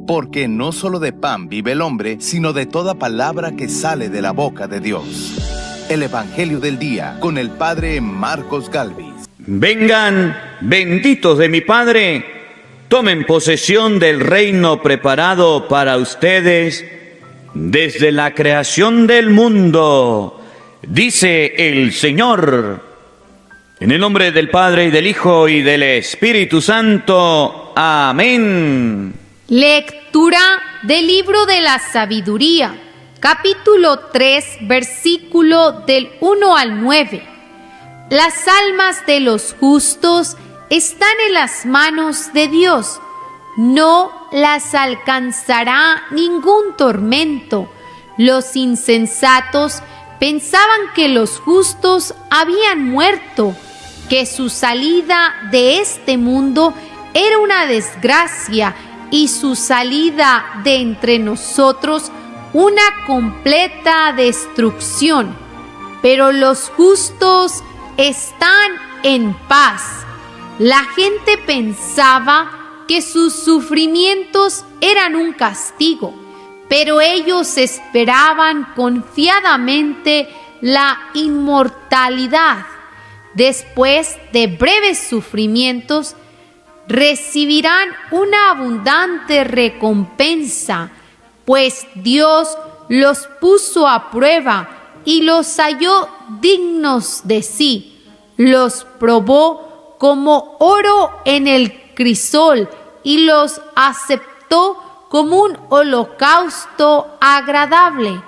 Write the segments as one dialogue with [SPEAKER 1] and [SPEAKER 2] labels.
[SPEAKER 1] Porque no solo de pan vive el hombre, sino de toda palabra que sale de la boca de Dios. El Evangelio del Día, con el Padre Marcos Galvis.
[SPEAKER 2] Vengan, benditos de mi Padre, tomen posesión del reino preparado para ustedes desde la creación del mundo, dice el Señor. En el nombre del Padre, y del Hijo, y del Espíritu Santo. Amén.
[SPEAKER 3] Lectura del libro de la sabiduría, capítulo 3, versículo del 1 al 9. Las almas de los justos están en las manos de Dios. No las alcanzará ningún tormento. Los insensatos pensaban que los justos habían muerto, que su salida de este mundo era una desgracia y su salida de entre nosotros una completa destrucción. Pero los justos están en paz. La gente pensaba que sus sufrimientos eran un castigo, pero ellos esperaban confiadamente la inmortalidad. Después de breves sufrimientos, recibirán una abundante recompensa, pues Dios los puso a prueba y los halló dignos de sí. Los probó como oro en el crisol y los aceptó como un holocausto agradable.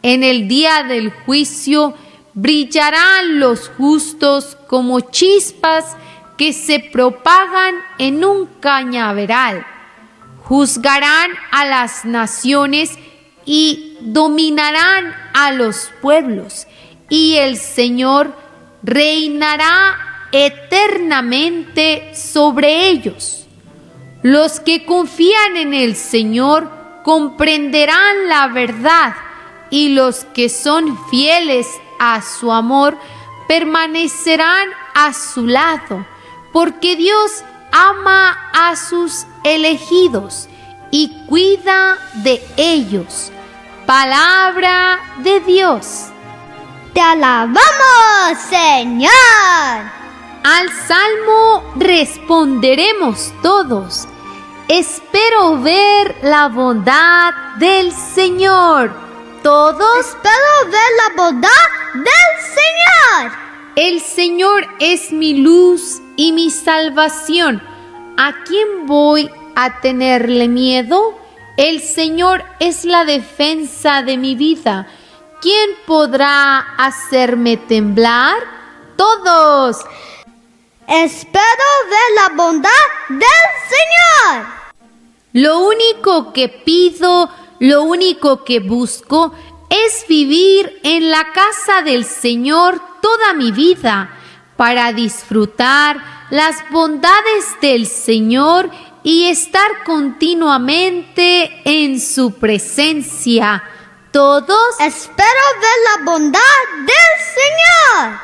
[SPEAKER 3] En el día del juicio brillarán los justos como chispas que se propagan en un cañaveral. Juzgarán a las naciones y dominarán a los pueblos, y el Señor reinará eternamente sobre ellos. Los que confían en el Señor comprenderán la verdad, y los que son fieles a su amor permanecerán a su lado, porque Dios ama a sus elegidos y cuida de ellos. Palabra de Dios.
[SPEAKER 4] ¡Te alabamos, Señor!
[SPEAKER 3] Al salmo responderemos todos: espero ver la bondad del Señor. Todos:
[SPEAKER 4] espero ver la bondad del Señor.
[SPEAKER 3] El Señor es mi luz y mi salvación. ¿A quién voy a tenerle miedo? El Señor es la defensa de mi vida. ¿Quién podrá hacerme temblar? Todos:
[SPEAKER 4] espero ver la bondad del Señor.
[SPEAKER 3] Lo único que pido, lo único que busco es vivir en la casa del Señor toda mi vida, para disfrutar las bondades del Señor y estar continuamente en su presencia. Todos:
[SPEAKER 4] espero ver la bondad del Señor.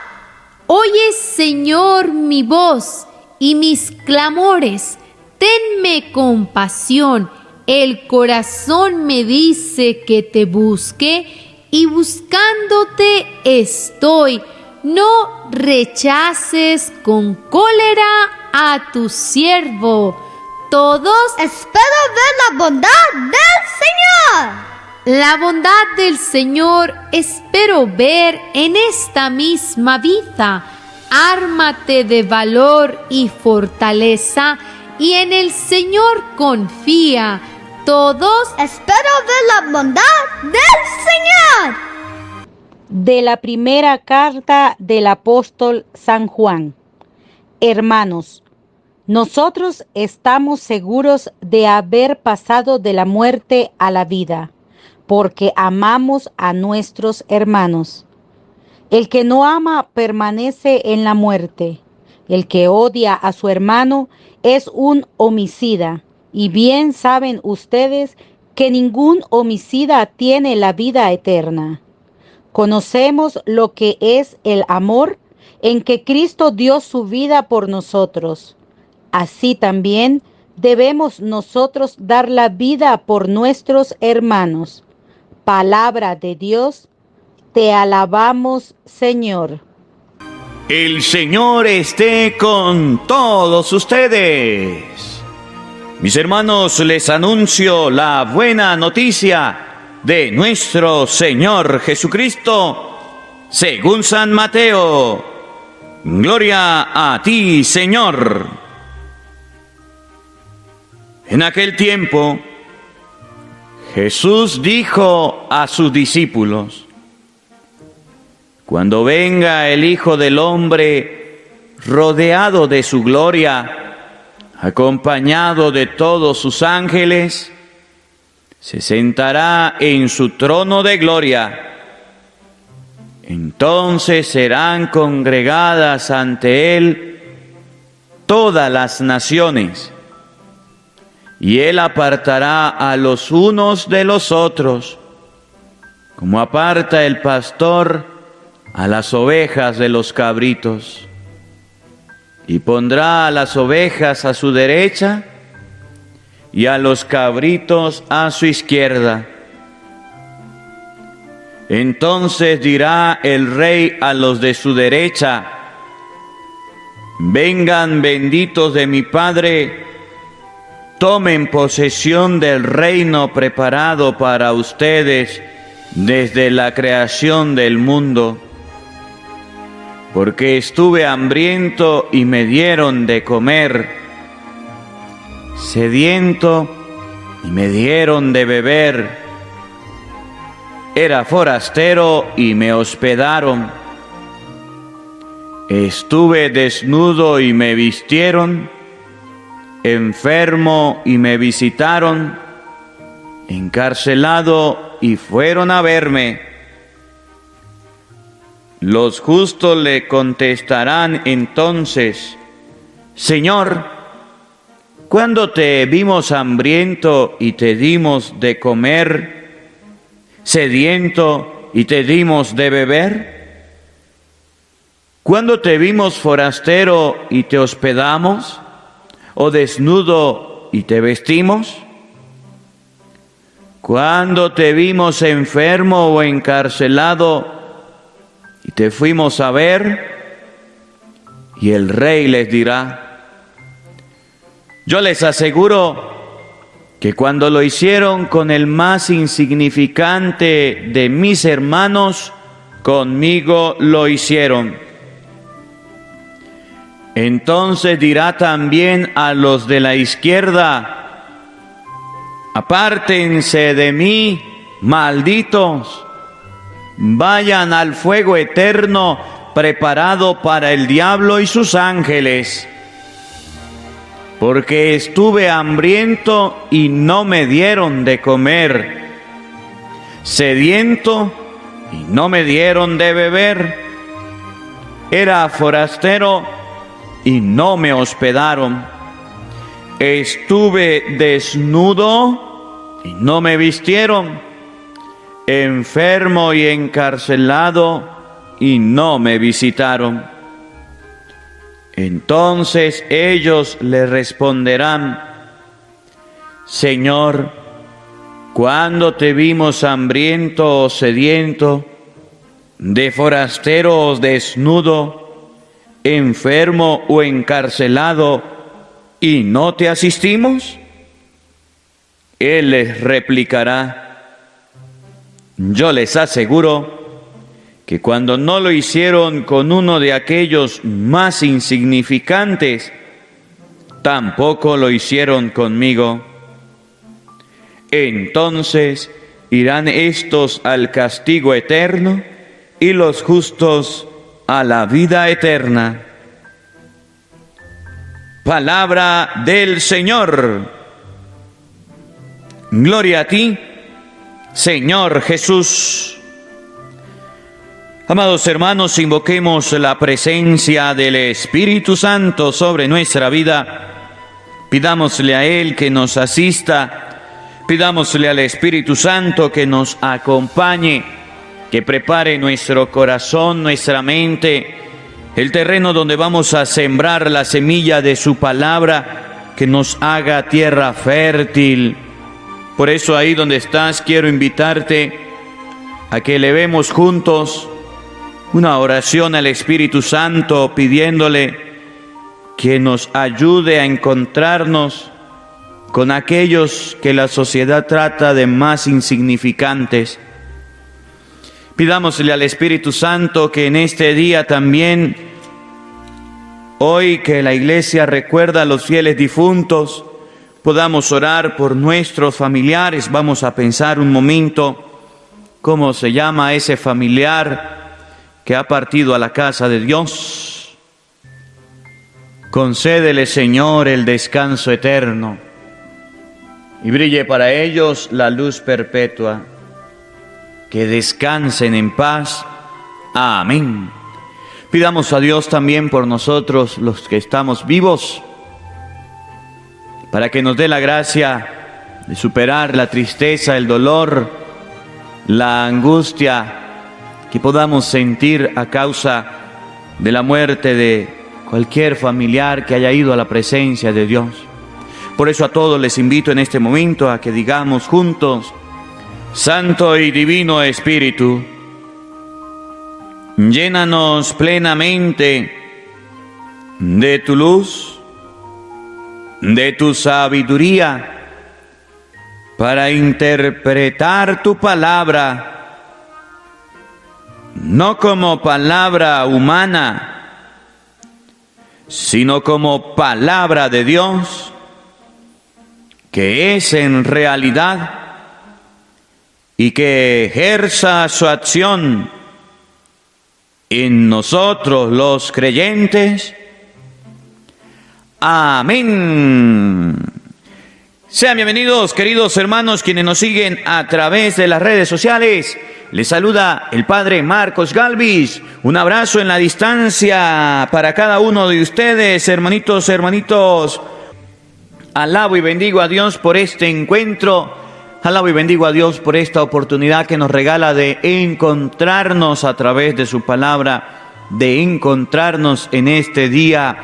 [SPEAKER 3] Oye, Señor, mi voz y mis clamores. Tenme compasión. El corazón me dice que te busque, y buscándote estoy. No rechaces con cólera a tu siervo. Todos:
[SPEAKER 4] espero ver la bondad del Señor.
[SPEAKER 3] La bondad del Señor espero ver en esta misma vida. Ármate de valor y fortaleza, y en el Señor confía. Todos:
[SPEAKER 4] espero ver la bondad del Señor.
[SPEAKER 5] De la primera carta del apóstol San Juan. Hermanos, nosotros estamos seguros de haber pasado de la muerte a la vida, porque amamos a nuestros hermanos. El que no ama permanece en la muerte. El que odia a su hermano es un homicida, y bien saben ustedes que ningún homicida tiene la vida eterna. Conocemos lo que es el amor, en que Cristo dio su vida por nosotros. Así también debemos nosotros dar la vida por nuestros hermanos. Palabra de Dios, te alabamos, Señor.
[SPEAKER 2] El Señor esté con todos ustedes. Mis hermanos, les anuncio la buena noticia de nuestro Señor Jesucristo, según San Mateo. Gloria a ti, Señor. En aquel tiempo, Jesús dijo a sus discípulos: cuando venga el Hijo del Hombre rodeado de su gloria, acompañado de todos sus ángeles, se sentará en su trono de gloria. Entonces serán congregadas ante Él todas las naciones, y Él apartará a los unos de los otros, como aparta el pastor a las ovejas de los cabritos, y pondrá a las ovejas a su derecha y a los cabritos a su izquierda. Entonces dirá el Rey a los de su derecha: vengan benditos de mi Padre, tomen posesión del reino preparado para ustedes desde la creación del mundo. Porque estuve hambriento y me dieron de comer, sediento y me dieron de beber, era forastero y me hospedaron, estuve desnudo y me vistieron, enfermo y me visitaron, encarcelado y fueron a verme. Los justos le contestarán entonces: Señor, ¿cuándo te vimos hambriento y te dimos de comer, sediento y te dimos de beber? ¿Cuándo te vimos forastero y te hospedamos, o desnudo y te vestimos? ¿Cuándo te vimos enfermo o encarcelado y te fuimos a ver? Y el Rey les dirá: yo les aseguro que cuando lo hicieron con el más insignificante de mis hermanos, conmigo lo hicieron. Entonces dirá también a los de la izquierda: apártense de mí, malditos, vayan al fuego eterno preparado para el diablo y sus ángeles. Porque estuve hambriento y no me dieron de comer, sediento y no me dieron de beber, era forastero y no me hospedaron, estuve desnudo y no me vistieron, enfermo y encarcelado y no me visitaron. Entonces ellos le responderán: Señor, ¿cuándo te vimos hambriento o sediento, de forastero o desnudo, enfermo o encarcelado, y no te asistimos? Él les replicará: yo les aseguro que cuando no lo hicieron con uno de aquellos más insignificantes, tampoco lo hicieron conmigo. Entonces irán estos al castigo eterno y los justos a la vida eterna. Palabra del Señor. Gloria a ti, Señor Jesús. Amados hermanos, invoquemos la presencia del Espíritu Santo sobre nuestra vida. Pidámosle a Él que nos asista, pidámosle al Espíritu Santo que nos acompañe, que prepare nuestro corazón, nuestra mente, el terreno donde vamos a sembrar la semilla de su palabra, que nos haga tierra fértil. Por eso ahí donde estás quiero invitarte a que elevemos juntos una oración al Espíritu Santo pidiéndole que nos ayude a encontrarnos con aquellos que la sociedad trata de más insignificantes. Pidámosle al Espíritu Santo que en este día también, hoy que la Iglesia recuerda a los fieles difuntos, podamos orar por nuestros familiares. Vamos a pensar un momento cómo se llama ese familiar que ha partido a la casa de Dios. Concédele, Señor, el descanso eterno y brille para ellos la luz perpetua. Que descansen en paz. Amén. Pidamos a Dios también por nosotros, los que estamos vivos, para que nos dé la gracia de superar la tristeza, el dolor, la angustia que podamos sentir a causa de la muerte de cualquier familiar que haya ido a la presencia de Dios. Por eso a todos les invito en este momento a que digamos juntos: Santo y Divino Espíritu, llénanos plenamente de tu luz, de tu sabiduría, para interpretar tu palabra, no como palabra humana, sino como palabra de Dios, que es en realidad y que ejerza su acción en nosotros los creyentes. Amén. Sean bienvenidos, queridos hermanos, quienes nos siguen a través de las redes sociales. Les saluda el Padre Marcos Galvis. Un abrazo en la distancia para cada uno de ustedes, hermanitos. Alabo y bendigo a Dios por este encuentro. Alabo y bendigo a Dios por esta oportunidad que nos regala de encontrarnos a través de su palabra, de encontrarnos en este día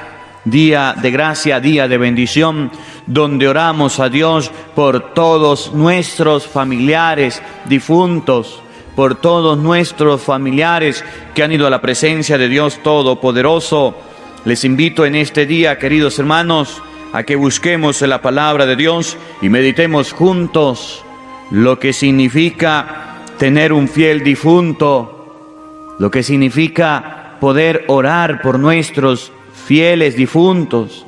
[SPEAKER 2] de gracia, día de bendición, donde oramos a Dios por todos nuestros familiares difuntos, por todos nuestros familiares que han ido a la presencia de Dios Todopoderoso. Les invito en este día, queridos hermanos, a que busquemos en la palabra de Dios y meditemos juntos lo que significa tener un fiel difunto, lo que significa poder orar por nuestros fieles difuntos,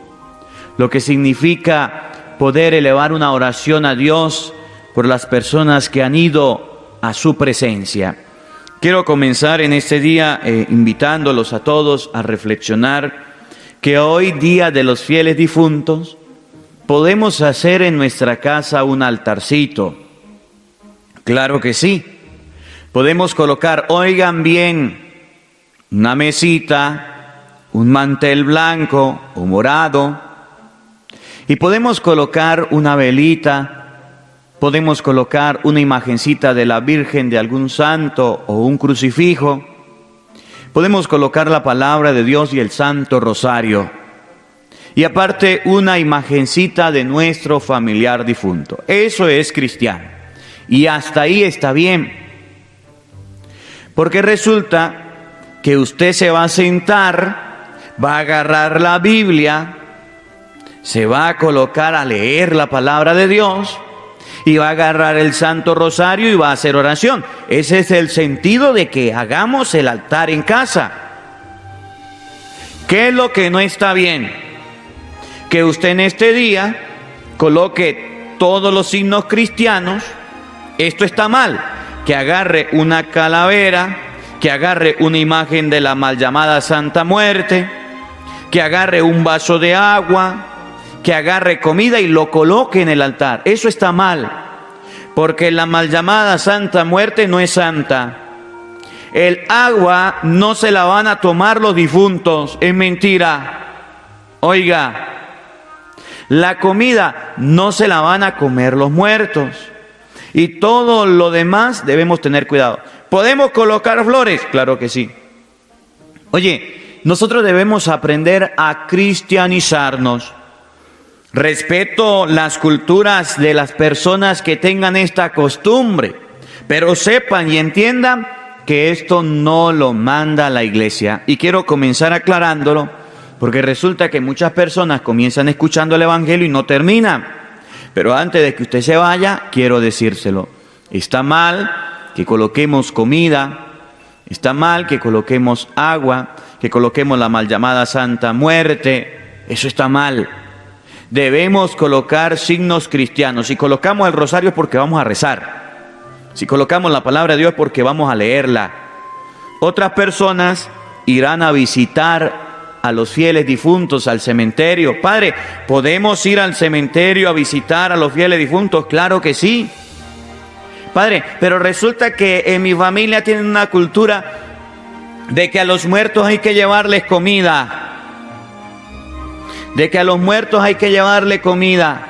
[SPEAKER 2] lo que significa poder elevar una oración a Dios por las personas que han ido a su presencia. Quiero comenzar en este día invitándolos a todos a reflexionar que hoy, día de los fieles difuntos, podemos hacer en nuestra casa un altarcito. Claro que sí. Podemos colocar, oigan bien, una mesita, un mantel blanco o morado, y podemos colocar una velita, podemos colocar una imagencita de la Virgen, de algún santo o un crucifijo. Podemos colocar la palabra de Dios y el Santo Rosario. Y aparte una imagencita de nuestro familiar difunto. Eso es cristiano. Y hasta ahí está bien. Porque resulta que usted se va a sentar, va a agarrar la Biblia, se va a colocar a leer la palabra de Dios y va a agarrar el Santo Rosario y va a hacer oración. Ese es el sentido de que hagamos el altar en casa. ¿Qué es lo que no está bien? Que usted en este día coloque todos los signos cristianos. Esto está mal. Que agarre una calavera, que agarre una imagen de la mal llamada Santa Muerte, que agarre un vaso de agua, que agarre comida y lo coloque en el altar. Eso está mal, porque la mal llamada Santa Muerte no es santa. El agua no se la van a tomar los difuntos, es mentira. Oiga, la comida no se la van a comer los muertos. Y todo lo demás debemos tener cuidado. ¿Podemos colocar flores? Claro que sí. Oye, nosotros debemos aprender a cristianizarnos. Respeto las culturas de las personas que tengan esta costumbre, pero sepan y entiendan que esto no lo manda la iglesia. Y quiero comenzar aclarándolo, porque resulta que muchas personas comienzan escuchando el evangelio y no terminan. Pero antes de que usted se vaya, quiero decírselo. Está mal que coloquemos comida, está mal que coloquemos agua, que coloquemos la mal llamada Santa Muerte. Eso está mal. Debemos colocar signos cristianos. Si colocamos el rosario es porque vamos a rezar. Si colocamos la palabra de Dios es porque vamos a leerla. Otras personas irán a visitar a los fieles difuntos al cementerio. Padre, ¿podemos ir al cementerio a visitar a los fieles difuntos? Claro que sí. Padre, pero resulta que en mi familia tienen una cultura de que a los muertos hay que llevarles comida. De que a los muertos hay que llevarle comida.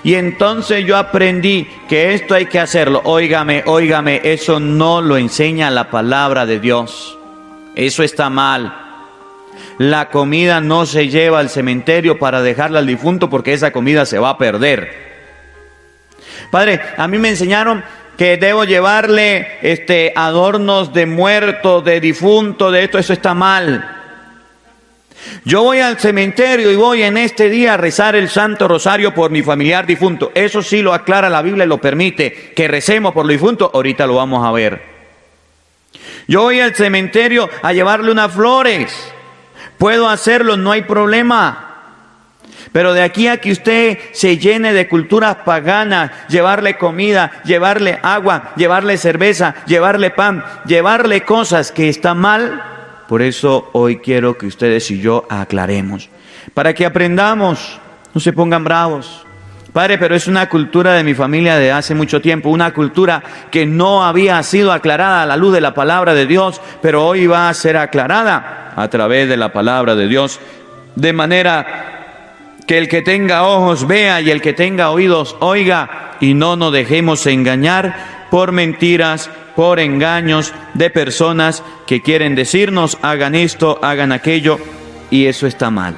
[SPEAKER 2] Y entonces yo aprendí que esto hay que hacerlo. Óigame, eso no lo enseña la palabra de Dios. Eso está mal. La comida no se lleva al cementerio para dejarla al difunto porque esa comida se va a perder. Padre, a mí me enseñaron que debo llevarle adornos de muerto, de difunto, de esto. Eso está mal. Yo voy al cementerio y voy en este día a rezar el Santo Rosario por mi familiar difunto. Eso sí lo aclara la Biblia y lo permite, que recemos por los difuntos. Ahorita lo vamos a ver. Yo voy al cementerio a llevarle unas flores. Puedo hacerlo, no hay problema. Pero de aquí a que usted se llene de culturas paganas, llevarle comida, llevarle agua, llevarle cerveza, llevarle pan, llevarle cosas que están mal. Por eso hoy quiero que ustedes y yo aclaremos, para que aprendamos, no se pongan bravos. Padre, pero es una cultura de mi familia de hace mucho tiempo, una cultura que no había sido aclarada a la luz de la palabra de Dios, pero hoy va a ser aclarada a través de la palabra de Dios, de manera que el que tenga ojos vea y el que tenga oídos oiga, y no nos dejemos engañar por mentiras, por engaños de personas que quieren decirnos hagan esto, hagan aquello, y eso está mal.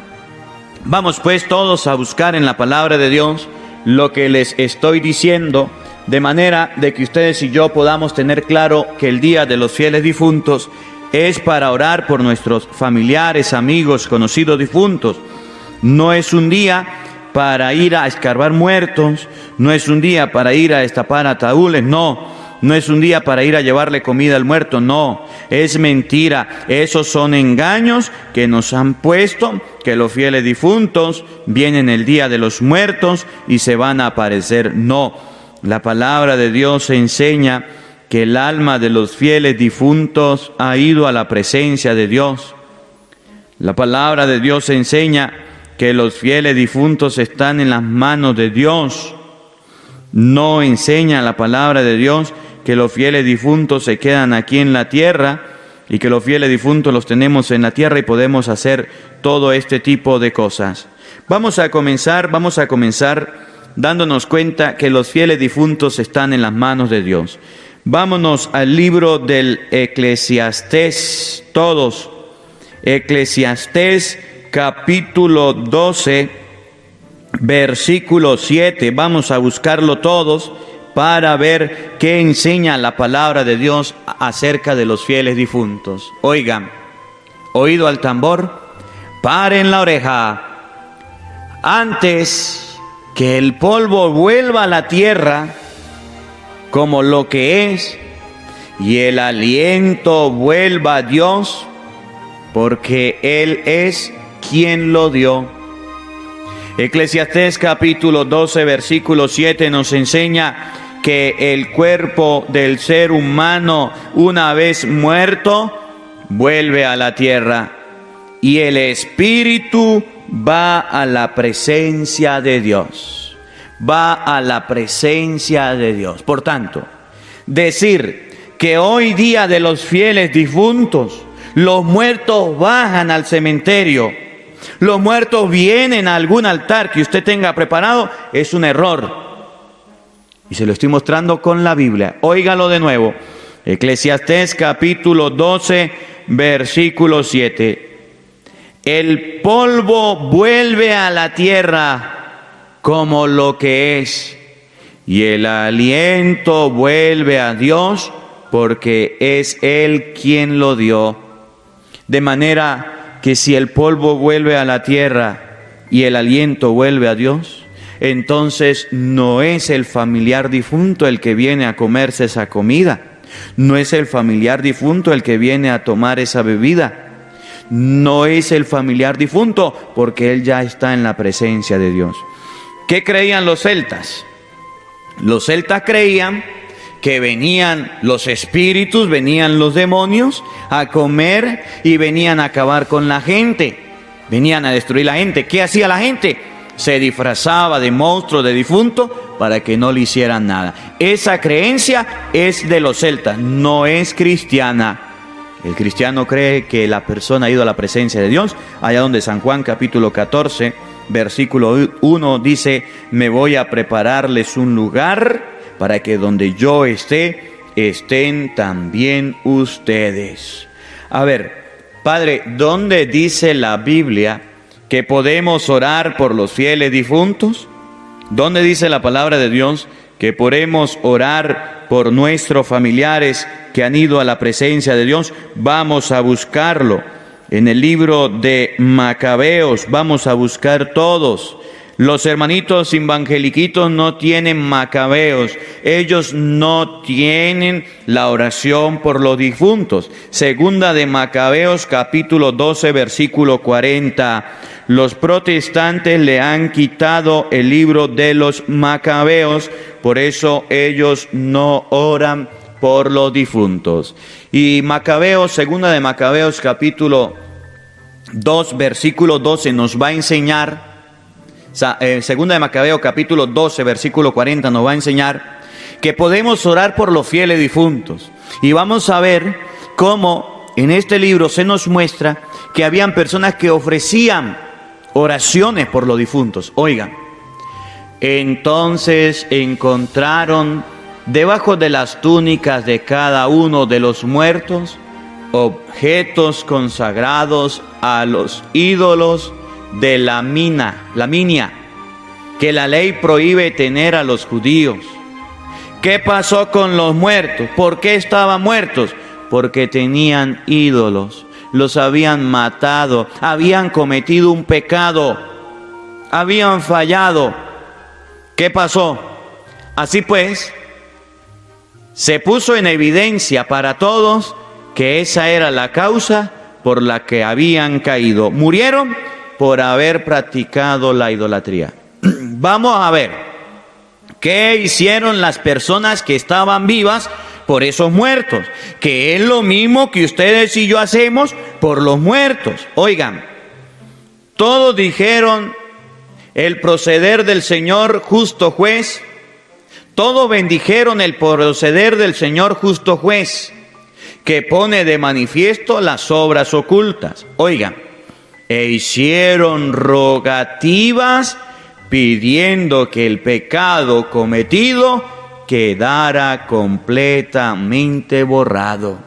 [SPEAKER 2] Vamos pues todos a buscar en la palabra de Dios lo que les estoy diciendo, de manera de que ustedes y yo podamos tener claro que el día de los fieles difuntos es para orar por nuestros familiares, amigos, conocidos difuntos. No es un día para ir a escarbar muertos, no es un día para ir a destapar ataúdes, no es un día para ir a llevarle comida al muerto, no, es mentira. Esos son engaños que nos han puesto, que los fieles difuntos vienen el día de los muertos y se van a aparecer. No, la palabra de Dios enseña que el alma de los fieles difuntos ha ido a la presencia de Dios. La palabra de Dios enseña que los fieles difuntos están en las manos de Dios. No enseña la palabra de Dios que los fieles difuntos se quedan aquí en la tierra y que los fieles difuntos los tenemos en la tierra y podemos hacer todo este tipo de cosas. Vamos a comenzar dándonos cuenta que los fieles difuntos están en las manos de Dios. Vámonos al libro del Eclesiastés, todos. Eclesiastés capítulo 12, versículo 7. Vamos a buscarlo todos para ver qué enseña la palabra de Dios acerca de los fieles difuntos. Oigan, oído al tambor, paren la oreja. Antes que el polvo vuelva a la tierra como lo que es, y el aliento vuelva a Dios, porque Él es quien lo dio. Eclesiastés capítulo 12, versículo 7 nos enseña que el cuerpo del ser humano, una vez muerto, vuelve a la tierra, y el espíritu va a la presencia de Dios. Va a la presencia de Dios. Por tanto, decir que hoy día de los fieles difuntos, los muertos bajan al cementerio, los muertos vienen a algún altar que usted tenga preparado, es un error. Y se lo estoy mostrando con la Biblia. Óigalo de nuevo. Eclesiastés capítulo 12, versículo 7. El polvo vuelve a la tierra como lo que es, y el aliento vuelve a Dios, porque es Él quien lo dio. De manera que si el polvo vuelve a la tierra y el aliento vuelve a Dios, entonces no es el familiar difunto el que viene a comerse esa comida, no es el familiar difunto el que viene a tomar esa bebida, no es el familiar difunto, porque él ya está en la presencia de Dios. ¿Qué creían los celtas? Los celtas creían que venían los espíritus, venían los demonios a comer y venían a acabar con la gente, venían a destruir la gente. ¿Qué hacía la gente? Se disfrazaba de monstruo, de difunto, para que no le hicieran nada. Esa creencia es de los celtas, no es cristiana. El cristiano cree que la persona ha ido a la presencia de Dios, allá donde San Juan capítulo 14, versículo 1 dice: me voy a prepararles un lugar para que donde yo esté, estén también ustedes. A ver, Padre, ¿dónde dice la Biblia que podemos orar por los fieles difuntos? ¿Dónde dice la palabra de Dios que podemos orar por nuestros familiares que han ido a la presencia de Dios? Vamos a buscarlo. En el libro de Macabeos vamos a buscar todos. Los hermanitos evangeliquitos no tienen Macabeos. Ellos no tienen la oración por los difuntos. Segunda de Macabeos capítulo 12 versículo 40. Los protestantes le han quitado el libro de los Macabeos, por eso ellos no oran por los difuntos. Y Macabeos, segunda de Macabeos capítulo 2 versículo 12 nos va a enseñar, segunda de Macabeos capítulo 12 versículo 40 nos va a enseñar que podemos orar por los fieles difuntos. Y vamos a ver cómo en este libro se nos muestra que habían personas que ofrecían oraciones por los difuntos. Oigan, entonces encontraron debajo de las túnicas de cada uno de los muertos objetos consagrados a los ídolos de la minia, que la ley prohíbe tener a los judíos. ¿Qué pasó con los muertos? ¿Por qué estaban muertos? Porque tenían ídolos, los habían matado, habían cometido un pecado, habían fallado. ¿Qué pasó? Así pues, se puso en evidencia para todos que esa era la causa por la que habían caído. Murieron por haber practicado la idolatría. Vamos a ver qué hicieron las personas que estaban vivas por esos muertos, que es lo mismo que ustedes y yo hacemos por los muertos. Oigan, todos dijeron el proceder del Señor justo juez, todos bendijeron el proceder del Señor justo juez, que pone de manifiesto las obras ocultas. Oigan, e hicieron rogativas pidiendo que el pecado cometido quedara completamente borrado.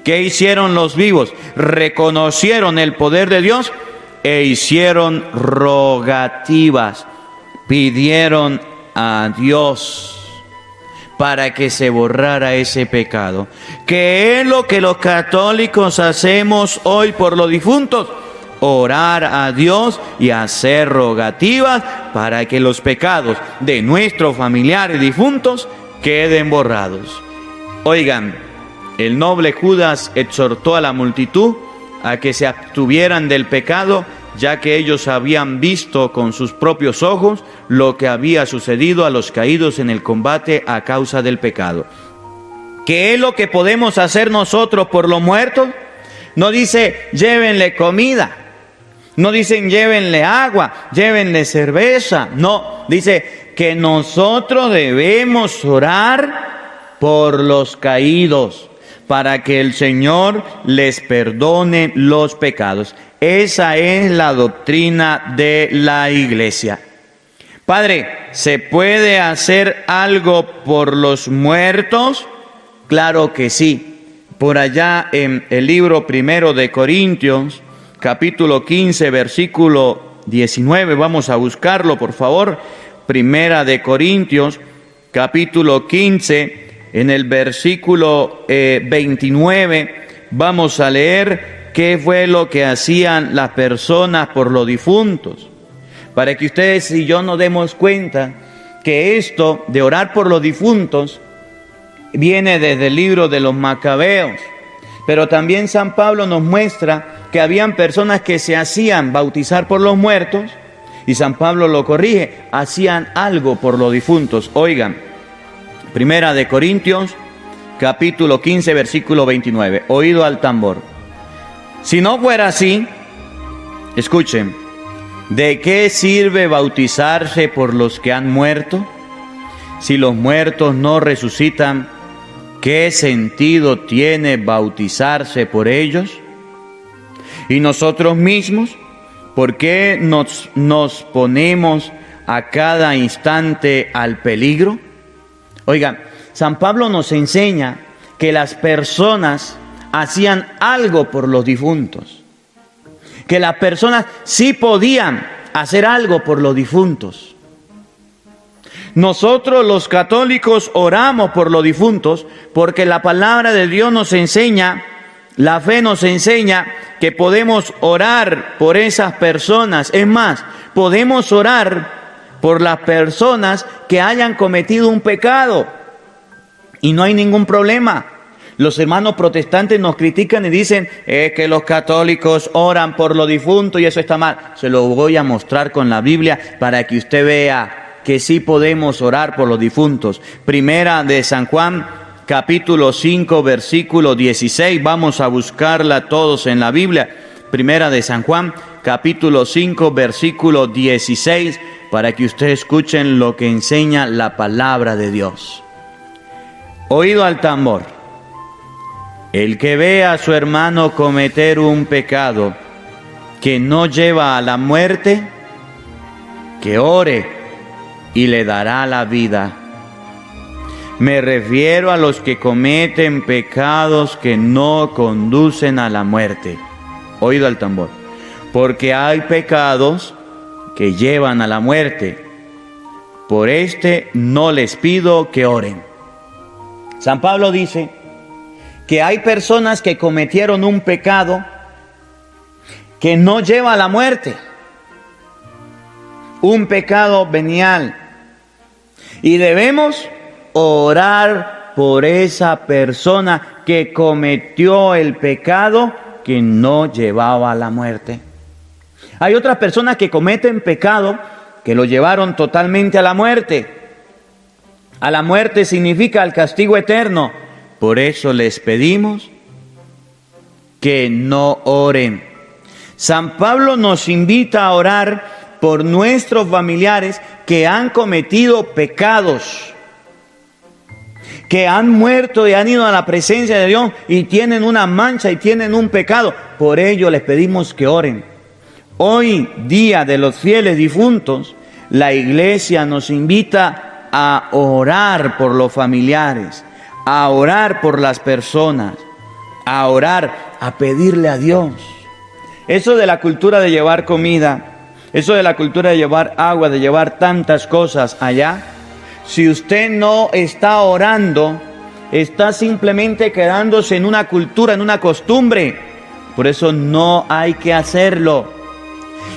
[SPEAKER 2] ¿Qué hicieron los vivos? Reconocieron el poder de Dios e hicieron rogativas, pidieron a Dios para que se borrara ese pecado. ¿Qué es lo que los católicos hacemos hoy por los difuntos? Orar a Dios y hacer rogativas para que los pecados de nuestros familiares difuntos queden borrados. Oigan, el noble Judas exhortó a la multitud a que se abstuvieran del pecado, ya que ellos habían visto con sus propios ojos lo que había sucedido a los caídos en el combate a causa del pecado. ¿Qué es lo que podemos hacer nosotros por los muertos? No dice llévenle comida, no dicen llévenle agua, llévenle cerveza, no, dice que nosotros debemos orar por los caídos para que el Señor les perdone los pecados. Esa es la doctrina de la Iglesia. Padre, ¿se puede hacer algo por los muertos? Claro que sí. Por allá en el libro 1 de Corintios, capítulo 15, versículo 19. Vamos a buscarlo, por favor. Primera de Corintios, capítulo 15, en el versículo 29. Vamos a leer qué fue lo que hacían las personas por los difuntos, para que ustedes y yo nos demos cuenta que esto de orar por los difuntos viene desde el libro de los Macabeos. Pero también San Pablo nos muestra que habían personas que se hacían bautizar por los muertos, y San Pablo lo corrige, hacían algo por los difuntos. Oigan, Primera de Corintios, capítulo 15, versículo 29. Oído al tambor. Si no fuera así, escuchen, ¿de qué sirve bautizarse por los que han muerto? Si los muertos no resucitan, ¿qué sentido tiene bautizarse por ellos? ¿Y nosotros mismos? ¿Por qué nos ponemos a cada instante al peligro? Oigan, San Pablo nos enseña que las personas hacían algo por los difuntos, que las personas sí podían hacer algo por los difuntos. Nosotros los católicos oramos por los difuntos porque la palabra de Dios nos enseña, la fe nos enseña que podemos orar por esas personas. Es más, podemos orar por las personas que hayan cometido un pecado y no hay ningún problema. Los hermanos protestantes nos critican y dicen que los católicos oran por los difuntos y eso está mal. Se lo voy a mostrar con la Biblia para que usted vea que sí podemos orar por los difuntos. Primera de San Juan, capítulo 5, versículo 16. Vamos a buscarla todos en la Biblia. Primera de San Juan, capítulo 5, versículo 16, para que ustedes escuchen lo que enseña la palabra de Dios. Oído al tambor. El que ve a su hermano cometer un pecado que no lleva a la muerte, que ore y le dará la vida. Me refiero a los que cometen pecados que no conducen a la muerte. Oído al tambor. Porque hay pecados que llevan a la muerte. Por este no les pido que oren. San Pablo dice que hay personas que cometieron un pecado que no lleva a la muerte. Un pecado venial. Y debemos orar por esa persona que cometió el pecado que no llevaba a la muerte. Hay otras personas que cometen pecado que lo llevaron totalmente a la muerte. A la muerte significa el castigo eterno. Por eso les pedimos que no oren. San Pablo nos invita a orar por nuestros familiares que han cometido pecados, que han muerto y han ido a la presencia de Dios y tienen una mancha y tienen un pecado. Por ello les pedimos que oren. Hoy, día de los fieles difuntos, la iglesia nos invita a orar por los familiares, a orar por las personas, a orar, a pedirle a Dios. Eso de la cultura de llevar comida, eso de la cultura de llevar agua, de llevar tantas cosas allá, si usted no está orando, está simplemente quedándose en una cultura, en una costumbre. Por eso no hay que hacerlo.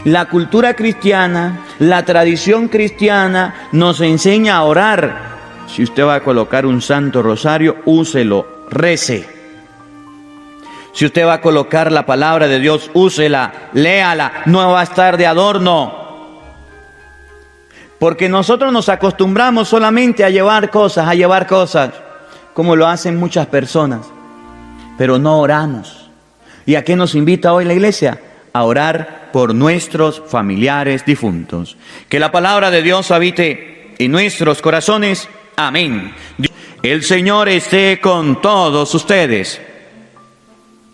[SPEAKER 2] La cultura cristiana, la tradición cristiana nos enseña a orar. Si usted va a colocar un santo rosario, úselo, rece. Si usted va a colocar la palabra de Dios, úsela, léala, no va a estar de adorno. Porque nosotros nos acostumbramos solamente a llevar cosas, como lo hacen muchas personas, pero no oramos. ¿Y a qué nos invita hoy la iglesia? A orar por nuestros familiares difuntos. Que la palabra de Dios habite en nuestros corazones. Amén. El Señor esté con todos ustedes.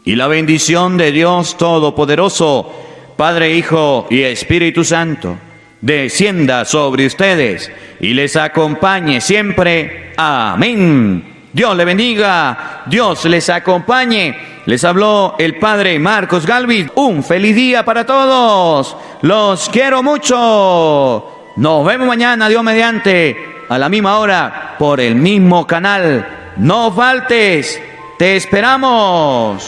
[SPEAKER 2] Y la bendición de Dios Todopoderoso, Padre, Hijo y Espíritu Santo, descienda sobre ustedes y les acompañe siempre. Amén. Dios le bendiga, Dios les acompañe. Les habló el Padre Marcos Galvis. Un feliz día para todos. Los quiero mucho. Nos vemos mañana, Dios mediante, a la misma hora, por el mismo canal. No faltes, te esperamos.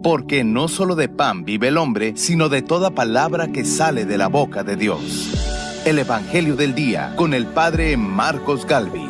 [SPEAKER 1] Porque no solo de pan vive el hombre, sino de toda palabra que sale de la boca de Dios. El Evangelio del Día con el Padre Marcos Galvis.